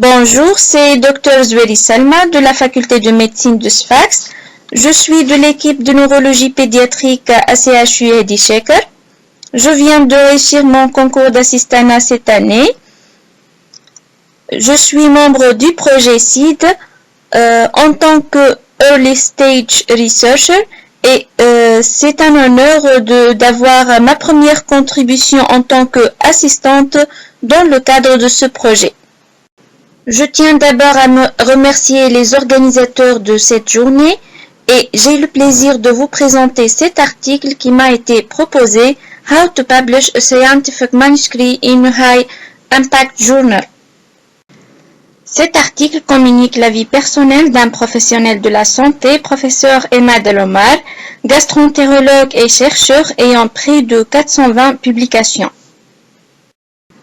Bonjour, c'est Dr Zweli Salma de la faculté de médecine de Sfax. Je suis de l'équipe de neurologie pédiatrique à CHU Hedi Shaker. Je viens de réussir mon concours d'assistanat cette année. Je suis membre du projet SEED en tant que Early Stage Researcher et c'est un honneur d'avoir ma première contribution en tant qu'assistante dans le cadre de ce projet. Je tiens d'abord à me remercier les organisateurs de cette journée et j'ai le plaisir de vous présenter cet article qui m'a été proposé « How to publish a scientific manuscript in a high impact journal ». Cet article communique la vie personnelle d'un professionnel de la santé, professeur Emad El-Omar, gastroentérologue et chercheur ayant près de 420 publications.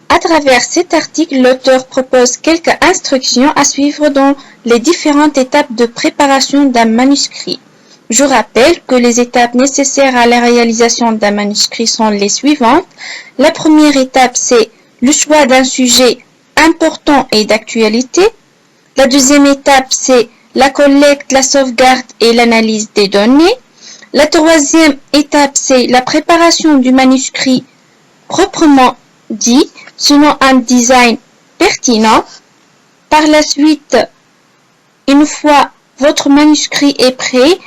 À travers cet article, l'auteur propose quelques instructions à suivre dans les différentes étapes de préparation d'un manuscrit. Je rappelle que les étapes nécessaires à la réalisation d'un manuscrit sont les suivantes. La première étape, c'est le choix d'un sujet important et d'actualité. La deuxième étape, c'est la collecte, la sauvegarde et l'analyse des données. La troisième étape, c'est la préparation du manuscrit proprement dit, selon un design pertinent. Par la suite, une fois votre manuscrit est prêt,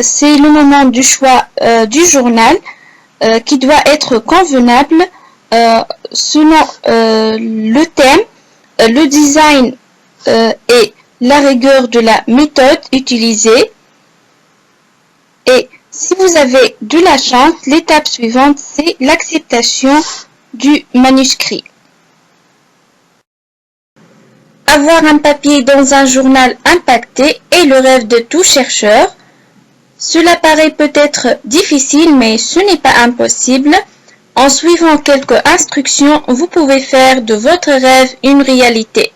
c'est le moment du choix du journal qui doit être convenable selon le thème, le design et la rigueur de la méthode utilisée. Et si vous avez de la chance, l'étape suivante, c'est l'acceptation du manuscrit. Avoir un papier dans un journal impacté est le rêve de tout chercheur. Cela paraît peut-être difficile, mais ce n'est pas impossible. En suivant quelques instructions, vous pouvez faire de votre rêve une réalité.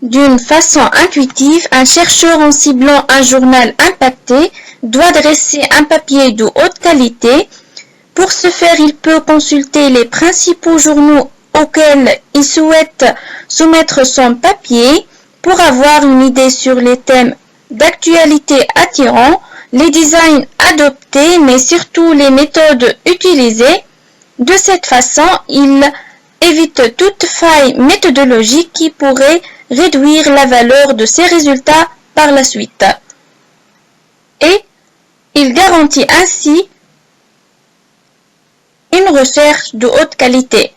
D'une façon intuitive, un chercheur en ciblant un journal impacté doit dresser un papier de haute qualité. Pour ce faire, il peut consulter les principaux journaux auxquels il souhaite soumettre son papier pour avoir une idée sur les thèmes d'actualité attirants, les designs adoptés, mais surtout les méthodes utilisées. De cette façon, il évite toute faille méthodologique qui pourrait réduire la valeur de ses résultats par la suite. Et il garantit ainsi une recherche de haute qualité.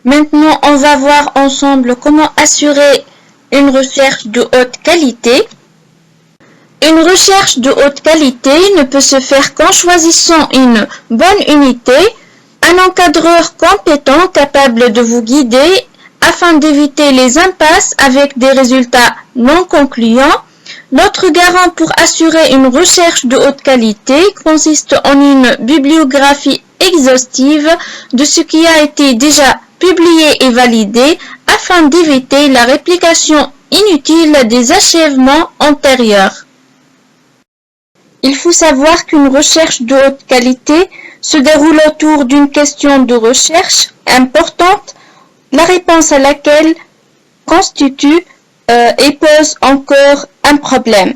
Maintenant, on va voir ensemble comment assurer une recherche de haute qualité. Une recherche de haute qualité ne peut se faire qu'en choisissant une bonne unité, un encadreur compétent capable de vous guider afin d'éviter les impasses avec des résultats non concluants. L'autre garant pour assurer une recherche de haute qualité consiste en une bibliographie exhaustive de ce qui a été déjà publié et validé afin d'éviter la réplication inutile des achèvements antérieurs. Il faut savoir qu'une recherche de haute qualité se déroule autour d'une question de recherche importante, la réponse à laquelle constitue et pose encore un problème.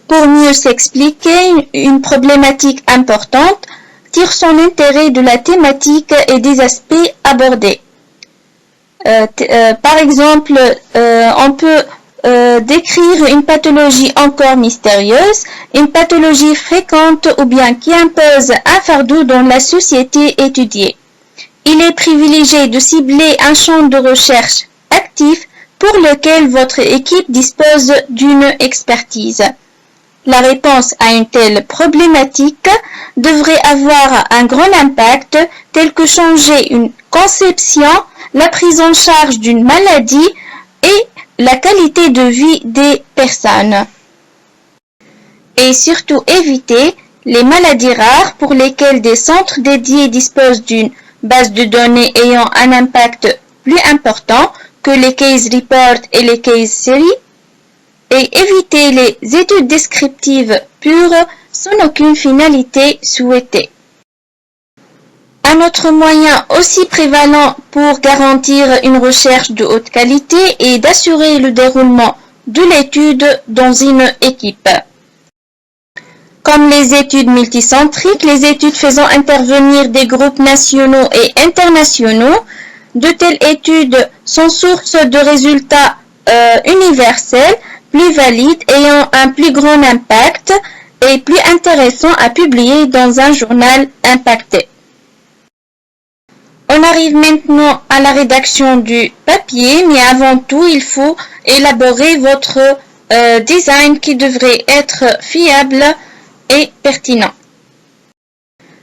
Pour mieux s'expliquer, une problématique importante tire son intérêt de la thématique et des aspects abordés. Par exemple, on peut décrire une pathologie encore mystérieuse, une pathologie fréquente ou bien qui impose un fardeau dans la société étudiée. Il est privilégié de cibler un champ de recherche actif pour lequel votre équipe dispose d'une expertise. La réponse à une telle problématique devrait avoir un grand impact tel que changer une conception, la prise en charge d'une maladie et la qualité de vie des personnes. Et surtout éviter les maladies rares pour lesquelles des centres dédiés disposent d'une base de données ayant un impact plus important que les case reports et les case series, et éviter les études descriptives pures sans aucune finalité souhaitée. Un autre moyen aussi prévalent pour garantir une recherche de haute qualité est d'assurer le déroulement de l'étude dans une équipe. Comme les études multicentriques, les études faisant intervenir des groupes nationaux et internationaux, de telles études sont source de résultats universels, plus valides, ayant un plus grand impact et plus intéressants à publier dans un journal impacté. On arrive maintenant à la rédaction du papier, mais avant tout, il faut élaborer votre design qui devrait être fiable et pertinent.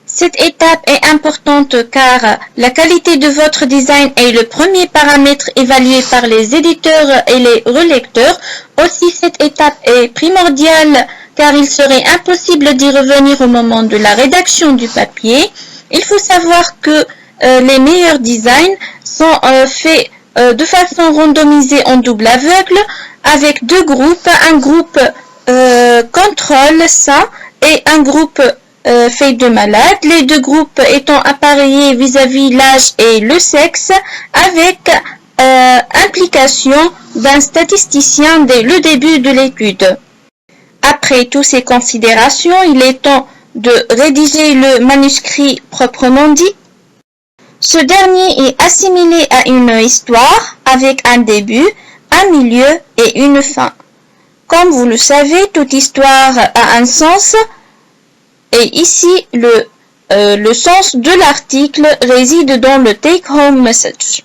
Cette étape est importante car la qualité de votre design est le premier paramètre évalué par les éditeurs et les relecteurs. Aussi, cette étape est primordiale car il serait impossible d'y revenir au moment de la rédaction du papier. Il faut savoir que les meilleurs designs sont faits de façon randomisée en double aveugle avec deux groupes, un groupe contrôle sain et un groupe fait de malades, les deux groupes étant appareillés vis-à-vis l'âge et le sexe avec implication d'un statisticien dès le début de l'étude. Après toutes ces considérations, il est temps de rédiger le manuscrit proprement dit. Ce dernier est assimilé à une histoire avec un début, un milieu et une fin. Comme vous le savez, toute histoire a un sens et ici le sens de l'article réside dans le take-home message.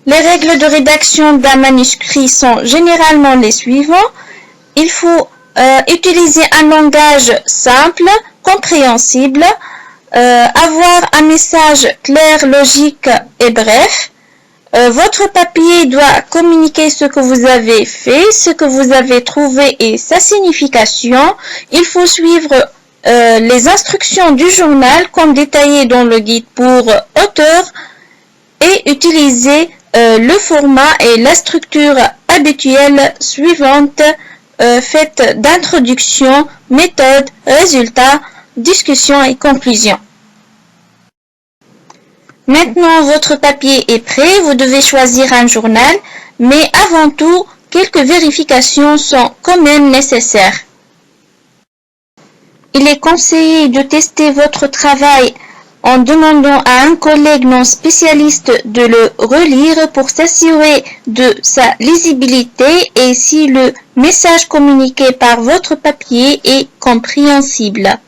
Les règles de rédaction d'un manuscrit sont généralement les suivants. Il faut utiliser un langage simple, compréhensible, avoir un message clair, logique et bref. Votre papier doit communiquer ce que vous avez fait, ce que vous avez trouvé et sa signification. Il faut suivre les instructions du journal comme détaillé dans le guide pour auteurs et utiliser le format et la structure habituelle suivante faite d'introduction, méthode, résultat, discussion et conclusion. Maintenant, votre papier est prêt, vous devez choisir un journal, mais avant tout, quelques vérifications sont quand même nécessaires. Il est conseillé de tester votre travail en demandant à un collègue non spécialiste de le relire pour s'assurer de sa lisibilité et si le message communiqué par votre papier est compréhensible.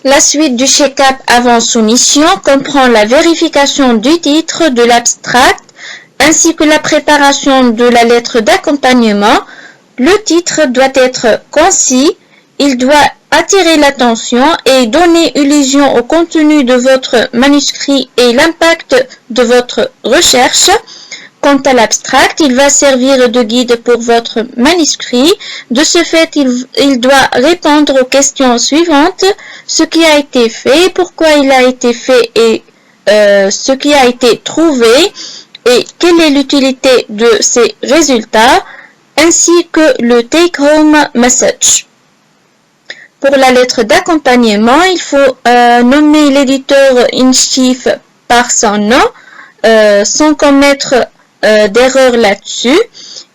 La suite du check-up avant soumission comprend la vérification du titre de l'abstract ainsi que la préparation de la lettre d'accompagnement. Le titre doit être concis, il doit attirer l'attention et donner illusion au contenu de votre manuscrit et l'impact de votre recherche. Quant à l'abstract, il va servir de guide pour votre manuscrit. De ce fait, il doit répondre aux questions suivantes. Ce qui a été fait, pourquoi il a été fait et ce qui a été trouvé et quelle est l'utilité de ces résultats, ainsi que le take-home message. Pour la lettre d'accompagnement, il faut nommer l'éditeur in chief par son nom, sans commettre d'erreur là-dessus.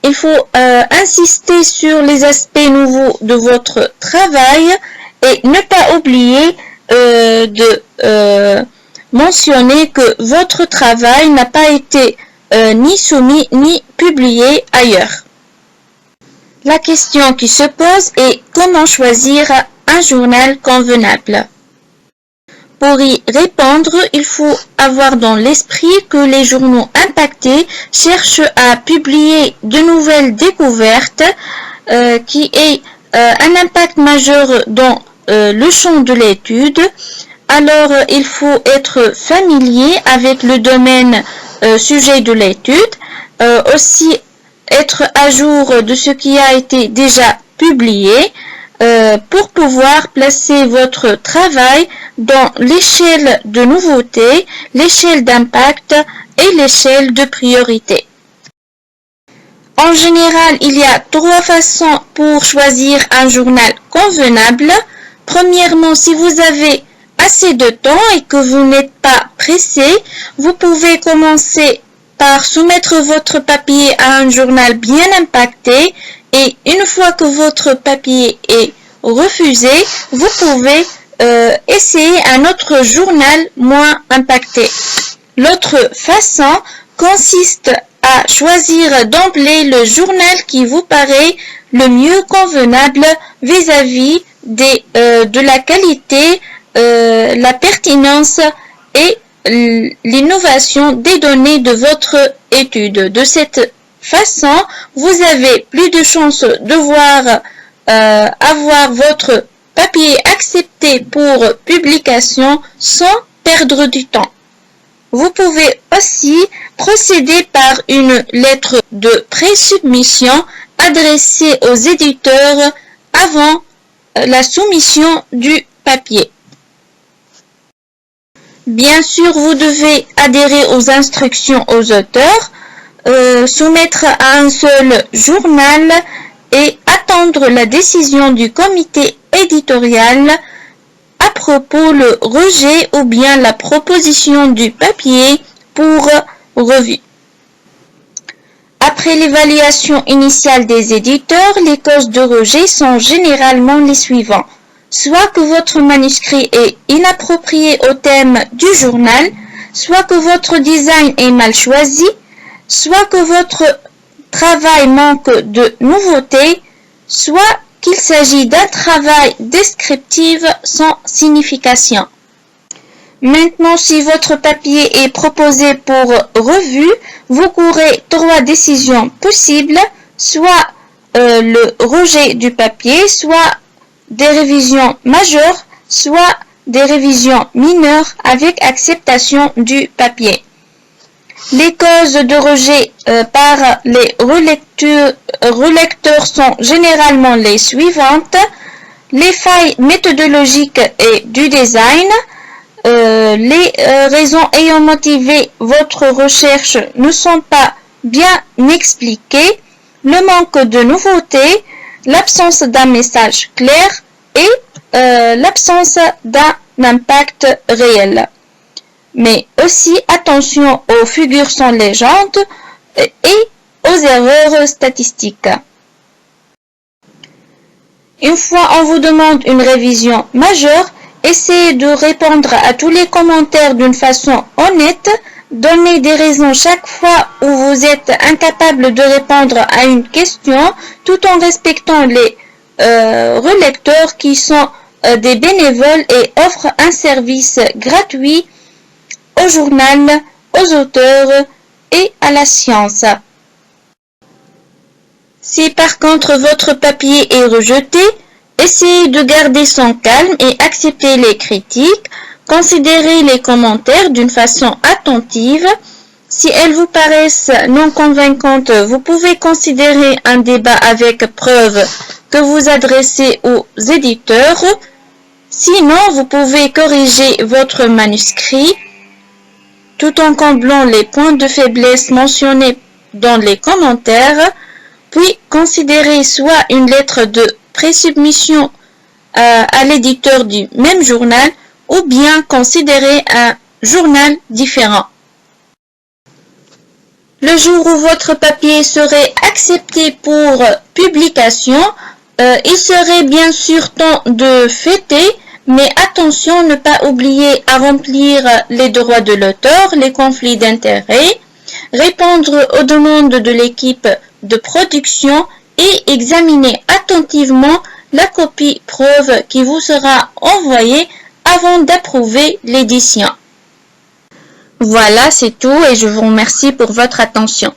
Il faut insister sur les aspects nouveaux de votre travail et ne pas oublier de mentionner que votre travail n'a pas été ni soumis ni publié ailleurs. La question qui se pose est comment choisir un journal convenable. Pour y répondre, il faut avoir dans l'esprit que les journaux impactés cherchent à publier de nouvelles découvertes qui aient un impact majeur dans le champ de l'étude. Alors, il faut être familier avec le domaine sujet de l'étude, aussi être à jour de ce qui a été déjà publié pour pouvoir placer votre travail dans l'échelle de nouveauté, l'échelle d'impact et l'échelle de priorité. En général, il y a 3 façons pour choisir un journal convenable. Premièrement, si vous avez assez de temps et que vous n'êtes pas pressé, vous pouvez commencer par soumettre votre papier à un journal bien impacté et une fois que votre papier est refusé, vous pouvez essayer un autre journal moins impacté. L'autre façon consiste à choisir d'emblée le journal qui vous paraît le mieux convenable vis-à-vis de la qualité, la pertinence et l'innovation des données de votre étude. De cette façon, vous avez plus de chances de avoir votre papier accepté pour publication sans perdre du temps. Vous pouvez aussi procéder par une lettre de pré-submission adressée aux éditeurs avant la soumission du papier. Bien sûr, vous devez adhérer aux instructions aux auteurs, soumettre à un seul journal et attendre la décision du comité éditorial à propos le rejet ou bien la proposition du papier pour revue. Après l'évaluation initiale des éditeurs, les causes de rejet sont généralement les suivants. Soit que votre manuscrit est inapproprié au thème du journal, soit que votre design est mal choisi, soit que votre travail manque de nouveautés, soit qu'il s'agit d'un travail descriptif sans signification. Maintenant, si votre papier est proposé pour revue, vous courez 3 décisions possibles, soit le rejet du papier, soit des révisions majeures, soit des révisions mineures avec acceptation du papier. Les causes de rejet par les relecteurs sont généralement les suivantes. Les failles méthodologiques et du design, les raisons ayant motivé votre recherche ne sont pas bien expliquées, le manque de nouveautés, l'absence d'un message clair et l'absence d'un impact réel. Mais aussi attention aux figures sans légende et aux erreurs statistiques. Une fois on vous demande une révision majeure, essayez de répondre à tous les commentaires d'une façon honnête. Donnez des raisons chaque fois où vous êtes incapable de répondre à une question, tout en respectant les relecteurs qui sont des bénévoles et offrent un service gratuit au journal, aux auteurs et à la science. Si par contre votre papier est rejeté, essayez de garder son calme et accepter les critiques. Considérez les commentaires d'une façon attentive. Si elles vous paraissent non convaincantes, vous pouvez considérer un débat avec preuve que vous adressez aux éditeurs. Sinon, vous pouvez corriger votre manuscrit tout en comblant les points de faiblesse mentionnés dans les commentaires, puis considérer soit une lettre de pré-submission à l'éditeur du même journal, ou bien considérer un journal différent. Le jour où votre papier serait accepté pour publication, il serait bien sûr temps de fêter, mais attention, ne pas oublier à remplir les droits de l'auteur, les conflits d'intérêts, répondre aux demandes de l'équipe de production et examiner attentivement la copie preuve qui vous sera envoyée avant d'approuver l'édition. Voilà, c'est tout et je vous remercie pour votre attention.